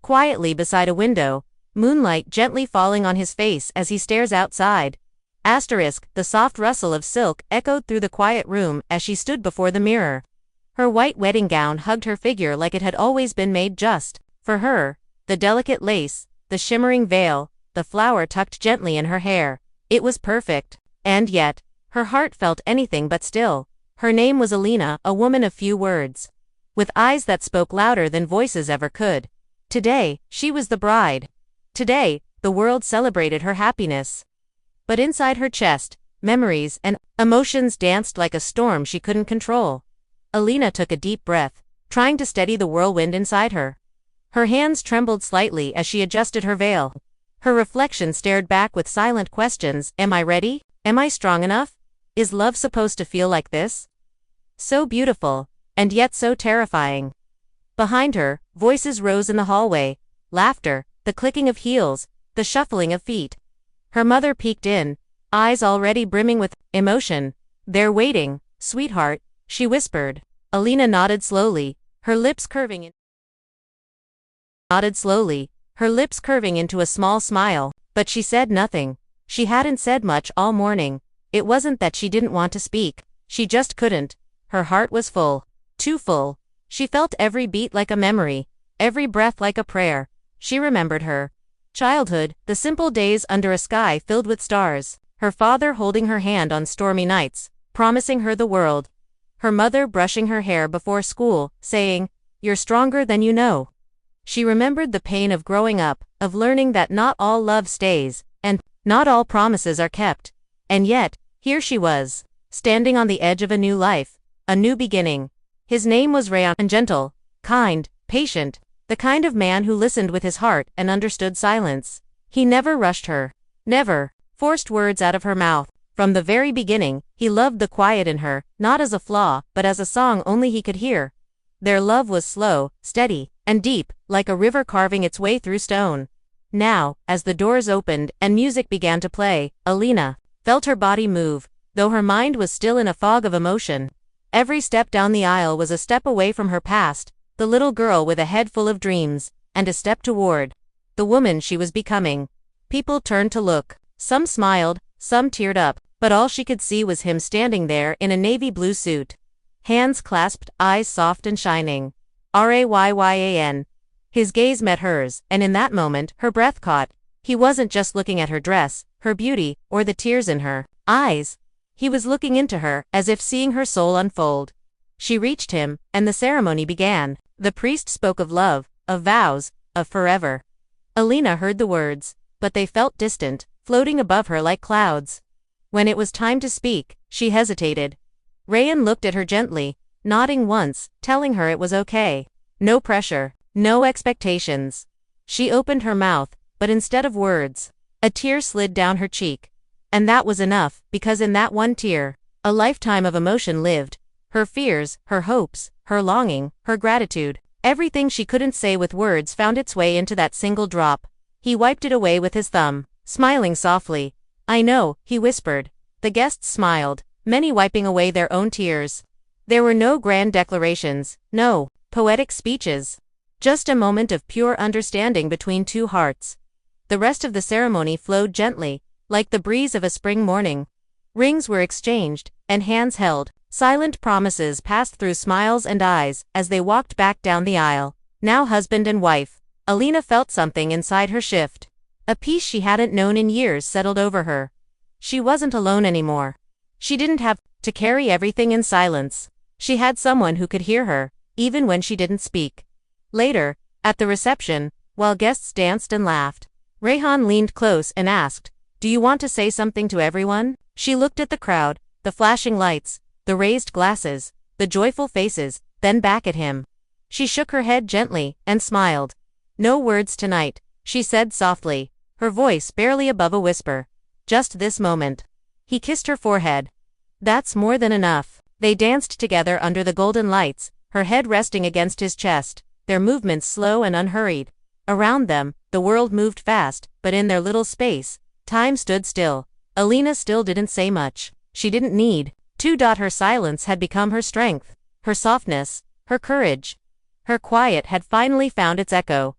quietly beside a window, moonlight gently falling on his face as he stares outside. The soft rustle of silk echoed through the quiet room as she stood before the mirror. Her white wedding gown hugged her figure like it had always been made just for her. The delicate lace, the shimmering veil, the flower tucked gently in her hair. It was perfect. And yet, her heart felt anything but still. Her name was Alina, a woman of few words, with eyes that spoke louder than voices ever could. Today, she was the bride. Today, the world celebrated her happiness. But inside her chest, memories and emotions danced like a storm she couldn't control. Alina took a deep breath, trying to steady the whirlwind inside her. Her hands trembled slightly as she adjusted her veil. Her reflection stared back with silent questions. Am I ready? Am I strong enough? Is love supposed to feel like this? So beautiful, and yet so terrifying. Behind her, voices rose in the hallway. Laughter, the clicking of heels, the shuffling of feet. Her mother peeked in, eyes already brimming with emotion. They're waiting, sweetheart, she whispered. Alina nodded slowly, her lips curving into a small smile, but she said nothing. She hadn't said much all morning. It wasn't that she didn't want to speak, she just couldn't. Her heart was full, too full. She felt every beat like a memory, every breath like a prayer. She remembered her childhood, the simple days under a sky filled with stars, her father holding her hand on stormy nights, promising her the world. Her mother brushing her hair before school, saying, "You're stronger than you know." She remembered the pain of growing up, of learning that not all love stays, and not all promises are kept. And yet, here she was, standing on the edge of a new life, a new beginning. His name was Rayan, and gentle, kind, patient, the kind of man who listened with his heart and understood silence. He never rushed her, never forced words out of her mouth. From the very beginning, he loved the quiet in her, not as a flaw, but as a song only he could hear. Their love was slow, steady, and deep, like a river carving its way through stone. Now, as the doors opened and music began to play, Alina felt her body move, though her mind was still in a fog of emotion. Every step down the aisle was a step away from her past, the little girl with a head full of dreams, and a step toward the woman she was becoming. People turned to look. Some smiled, some teared up, but all she could see was him standing there in a navy blue suit. Hands clasped, eyes soft and shining. Rayyan. His gaze met hers, and in that moment, her breath caught. He wasn't just looking at her dress, her beauty, or the tears in her eyes. He was looking into her, as if seeing her soul unfold. She reached him, and the ceremony began. The priest spoke of love, of vows, of forever. Alina heard the words, but they felt distant, floating above her like clouds. When it was time to speak, she hesitated. Rayan looked at her gently, nodding once, telling her it was okay. No pressure, no expectations. She opened her mouth, but instead of words, a tear slid down her cheek. And that was enough, because in that one tear, a lifetime of emotion lived. Her fears, her hopes, her longing, her gratitude, everything she couldn't say with words found its way into that single drop. He wiped it away with his thumb, smiling softly. "I know," he whispered. The guests smiled, many wiping away their own tears. There were no grand declarations, no poetic speeches. Just a moment of pure understanding between two hearts. The rest of the ceremony flowed gently, like the breeze of a spring morning. Rings were exchanged, and hands held. Silent promises passed through smiles and eyes as they walked back down the aisle. Now husband and wife. Alina felt something inside her shift. A peace she hadn't known in years settled over her. She wasn't alone anymore. She didn't have to carry everything in silence. She had someone who could hear her, even when she didn't speak. Later, at the reception, while guests danced and laughed, Rayhan leaned close and asked, "Do you want to say something to everyone?" She looked at the crowd, the flashing lights, the raised glasses, the joyful faces, then back at him. She shook her head gently and smiled. "No words tonight," she said softly, her voice barely above a whisper. "Just this moment." He kissed her forehead. "That's more than enough." They danced together under the golden lights, her head resting against his chest, their movements slow and unhurried. Around them, the world moved fast, but in their little space, time stood still. Alina still didn't say much. She didn't need to. Her silence had become her strength, her softness, her courage. Her quiet had finally found its echo.